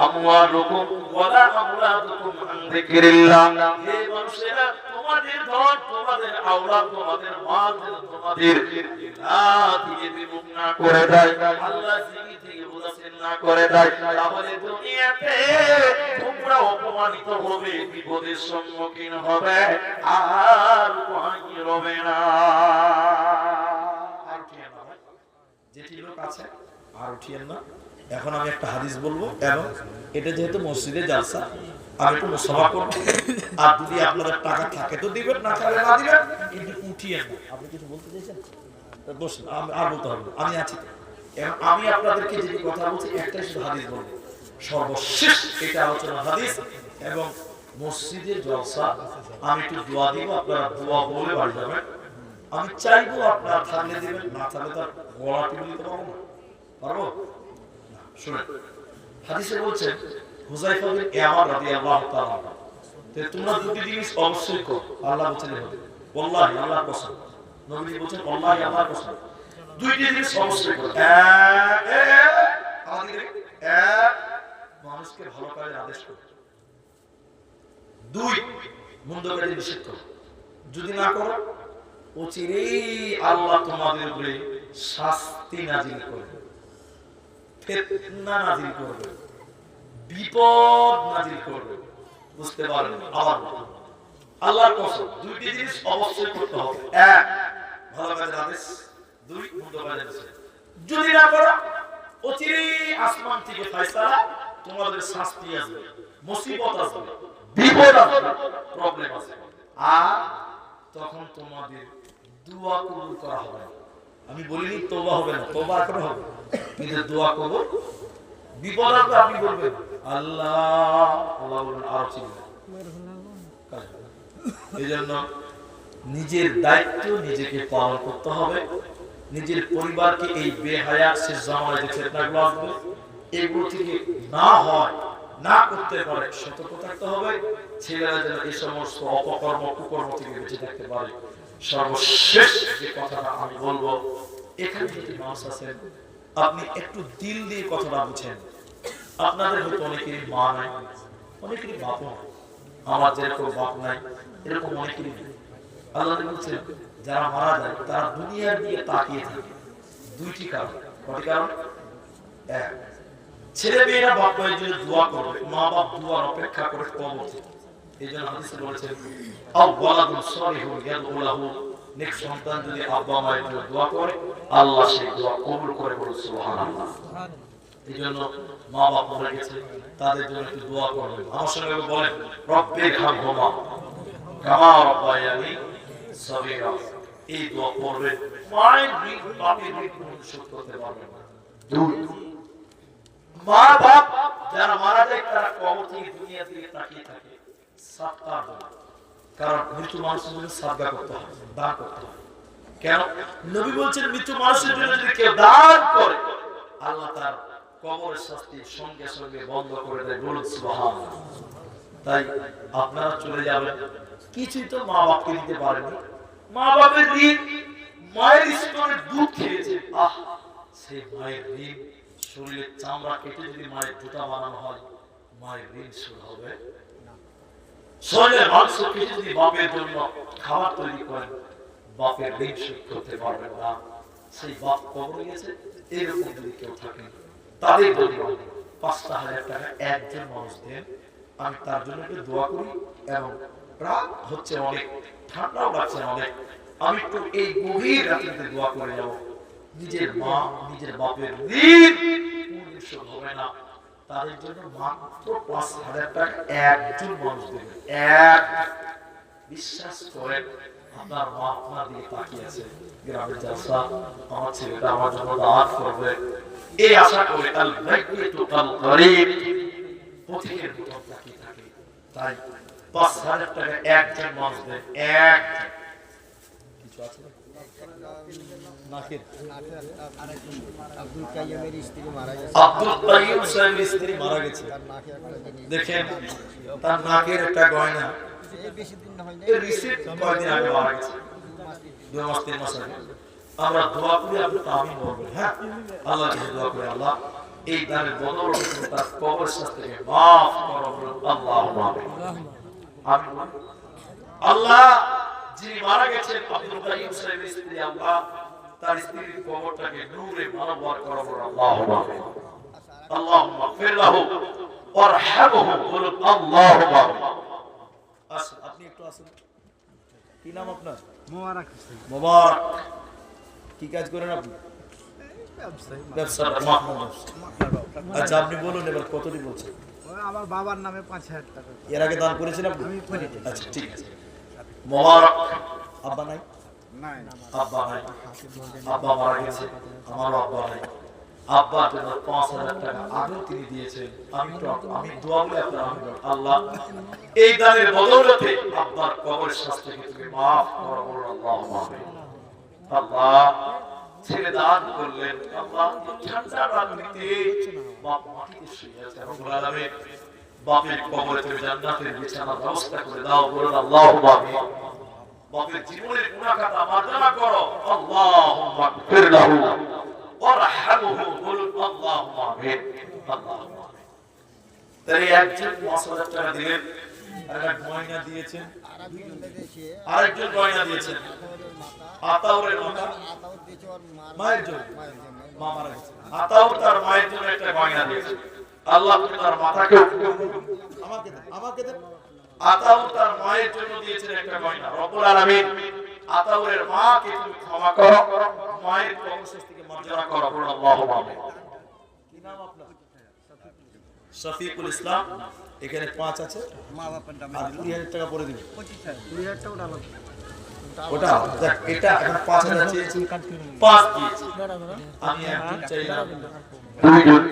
আমওয়ালুকুম ওয়ালা আওলাদুকুম আন যিকরিল্লাহ। হে মানুষেরা, তোমাদের ধন, তোমাদের আওলাদ, তোমাদের মাল তোমাদের আল্লাহ থেকে বিমুখ না করে দেয়, আল্লাহ জিকির থেকে উদাসীন না করে দেয়, তাহলে দুনিয়াতে তোমরা অপমানিত হবে, বিপদের সম্মুখীন হবে, আর উপায় রবে না। আর উঠিয়েন না ভাই, যেটি লোক আছে আর উঠিয়েন না। এখন আমি একটা হাদিস বলবো, এবং এটা যেহেতু মসজিদে জালসা, আমি একটু মুসাফা করব, আর যদি আপনাদের টাকা থাকে তো দিবেন, না থাকলে না দিবেন, কিন্তু উঠিয়েন না। আপনি কিছু বলতে চাইছেন? বসুন, আর বলতে হবে, আমি আছি। আমি আপনাদেরকে যে কথা বলছি একটাই শুধু হাদিস বলবো, সর্বশেষ এটা আলোচনা হাদিস, এবং মসজিদের জলসা আমি একটু দোয়া দিব, আপনারা দোয়া বলে বাড়ি যাবেন। আমি চাইবো আপনারা থাকলে দিবেন, না থাকলে তার গলা টিপে দিতে পারবো না, পারবো? শুনেন, হাদিসে বলছেন হুযায়ফা বিন ইয়ামান রাদিয়াল্লাহু তাআলা, তোমরা দুটি জিনিস অবশ্যই করো। আল্লাহ বলেছেন হবে, ওয়াল্লাহি আল্লাহর কসম, নবীজি বলেছেন ওয়াল্লাহি আল্লাহর কসম, দুইটি জিনিস অবশ্যই করো। এক, মানুষকে ভালো কাজের আদেশ করো। দুই, মন্দ কাজে নিষেধ করো। যদি না করো, অচিরেই আল্লাহ তোমাদের উপরে শাস্তি নাযিল করবে, ফিতনা নাযিল করবে, বিপদ নাযিল করবে। বুঝতে পারেন? আবার আল্লাহর কসম, দুইটি জিনিস অবশ্যই করতে হবে। এক, ভালো কাজের আদেশ। দুই, মন্দ কাজের নিষেধ। যদি না করো, অচিরেই আসমান থেকে ফয়সালা, তোমাদের শাস্তি আসবে, মুসিবত আসবে, বিপদ আসবে, প্রবলেম আসবে, আর তখন তোমাদের দোয়া কবুল করা হবে না। আমি বলিনি তওবা হবে না, তওবা এখন হবে, কিন্তু দোয়া কবুল। বিপদ আসবে, আপনি বলবেন আল্লাহ, আল্লাহ বলবেন আর ছিল। এইজন্য নিজের দায়িত্ব নিজেকে পালন করতে হবে, নিজের পরিবারকে এই বেহায়া শেষ জামানায় যে ফিতনাগুলো আসবে এগুলো থেকে না হয়, না করতে পারে সতর্ক থাকতে হবে। ছেলেরা যেন এই সমস্ত অপকর্ম কুকর্ম থেকে বেঁচে থাকতে পারে। সর্বশেষ যে কথাটা আমি বলবো, এখানে যদি মানুষ আছেন, আপনি একটু দিল দিয়ে কথাটা বুঝেন। আপনাদের হয়তো অনেকেরই মা নাই, অনেকেরই বাপ নাই, আমার যেরকম বাপ নাই এরকম অনেকেরই নেই। আল্লাহ বলছেন যারা মারা যায় তারা দুনিয়ার দিকে তাকিয়ে থাকে, দুইটি কারণ। কয়টি কারণ? এক, ছেলে মেয়েরা বাপ মায়ের জন্য দোয়া করবে, মা বাপ দোয়ার অপেক্ষা করে কবর থেকে। এই জন্য হাদিসে বলেছেন আওয়ালাদুন সালিহুন ইয়াদউ লাহু, নেক সন্তান যদি আব্বা মায়ের জন্য দোয়া করে আল্লাহ সেই দোয়া কবুল করে, বলে সুবহানাল্লাহ। এই জন্য মা বাপ মরে গেছে, তাদের জন্য একটু দোয়া করবেন। আমার সঙ্গে বলেন রব্বিরহামহুমা কামা রাব্বায়ানি সগীরা। এই দোয়া করবেন, মায়ের ঋণ বাপের ঋণ শোধ করতে পারবেন না। দুই, মা বাপ যারা মারা যায় তারা কবর থেকে দুনিয়ার দিকে তাকিয়ে থাকে সাদকার জন্য। কারণ মৃত্যু মানুষের জন্য সাদকা করতে হয়, দান করতে হয়। কেন? নবী বলছেন মৃত্যু মানুষের জন্য যদি কেউ দান করে আল্লাহ তার কবরের শাস্তি সঙ্গে সঙ্গে বন্ধ করে দেয়, বলুন সুবহানাল্লাহ। তাই আপনারা চলে যাবেন, কিছুই তো মা বাপকে দিতে পারেননি। মা বাপের ঋণ, মায়ের স্তনের দুধ খেয়েছে, আহ সেই মায়ের ঋণ, শরীরের চামড়া কেটে যদি মায়ের জুতা বানানো হয় মায়ের ঋণ শোধ হবে না। শরীরের মাংস কেটে যদি বাপের জন্য খাবার তৈরি করেন বাপের ঋণ শোধ করতে পারবেন না। সেই বাপ কবরে গেছে, এরকম যদি কেউ থাকে তাদের বলি ৫,০০০ টাকা একজন মানুষ দেন, আমি তার জন্য একটু দোয়া করি। এবং রাত হচ্ছে অনেক, ঠান্ডাও লাগছে অনেক, আমি একটু এই গভীর রাতে দোয়া করে যাব। নিজের মা নিজের বাপের ঋণ শোধ হবে না, তাদের জন্য মাত্র ৫,০০০ টাকা একজন মানুষ দেবে। এক, বিশ্বাস করেন আপনার মা আপনার দিকে তাকিয়ে আছে, গ্রামের জালসা, আমার ছেলেটা আমার জন্য দাওয়াত করবে, এই আশা করে আল মাইয়িতু কাল গরীব, পথিকের মতো তাকিয়ে থাকে। তাই ৫,০০০ টাকা একজন মানুষ দেবে। এক, কিছু আছে নাকির আব্দুল কাইয়্যিমের স্ত্রী মারা গেছে, আব্দুল কাইয়্যিম সাহেবের স্ত্রী মারা গেছে, দেখেন তার নাকের একটা গয়না বেশি দিন না হয়, এই রিসিপ্ট কয়দিন আগে মারা গেছে, 2 মাস 3 মাস আগে। আমরা দোয়া করি, আপনি আমিন বলবেন। হ্যাঁ, আল্লাহর কাছে দোয়া করি, আল্লাহ এই দানের বদৌলতে তুমি তার কবর শাস্তিকে মাফ করো, আল্লাহুম্মা আমিন। আমিন। আল্লাহ যিনি মারা গেছেন আব্দুল কাইয়ুম সাহেবের স্ত্রী, আল্লাহ তার স্ত্রীর কবরটাকে নূরে মানববার করো, আল্লাহুম্মা আমিন। আল্লাহুম্মা ইগফির লাহু ওয়ারহামহু, বলুন আল্লাহুম্মা আমিন। আসুন, আপনি একটু আসুন। কি নাম আপনার? মোবারক হোসেন। মোবারক। কি কাজ করেন আপনি? ব্যবসা। আচ্ছা, আপনি বলুন এবার কতটি বলছেন? আমার বাবার নামে 5,000 টাকা। এর আগে দান করেছিলাম আপনি? আমি করি। আচ্ছা, ঠিক আছে। মোবারক। আব্বা নাই? নাই। আব্বা নাই, আব্বা মারা গেছে, আমারও আব্বা নাই। আব্বার জন্য 5,000 টাকা আগেও তিনি দিয়েছেন। আমি দোয়া বলে আপনার আল্লাহ এই দানের বদৌলতে আব্বার কবর শাস্তিকে তুমি মাফ করো, আল্লাহুম্মা আমিন। আল্লাহ ছেলে দান করলেন, আল্লাহ ঠান্ডা রাত্রিতে বাপ মাটিতে শুয়ে আছে, রব্বুল আলামিন বাপের কবরে তুমি জান্নাতের বিছানার ব্যবস্থা করে দাও, বলুন আল্লাহুম্মা আমিন। বাপের জীবনের গুনাহ খাতা মার্জনা করো, আল্লাহুম্মা ইগফির লাহু ওয়ারহামহু, বলুন আল্লাহুম্মা আমিন। আল্লাহুম্মা আমিন। তাই একজন 5,000 টাকা দিলেন, আরেক গয়না দিয়েছেন, আরেকজন গয়না দিয়েছেন আতাউরের মাথা, মায়ের জন্য, মা মারা গেছে, আতাউর তার মায়ের জন্য একটা গয়না দিয়েছেন। আল্লাহ আপনি তার মাথাকে আমাকে দেন। আতাউর তার মায়ের জন্য দিয়েছেন একটা গয়না, রব্বুল আলামিন আতাউরের মাকে তুমি ক্ষমা করো, মায়ের কবরস্থানকে মর্যাদা করো, বলুন আল্লাহুম্মা আমিন। কি নাম আপনার? শফিকুল ইসলাম। এখানে 5 আছে, মা বাবার নামে 20,000 টাকা পরে দিবেন। 25,000 টাকা ডালো। ওটা দেখ, এটা এখন 5,000 চেয়েছি, 5 দিয়েছি। আমি একদিন চাইলাম 2 জন,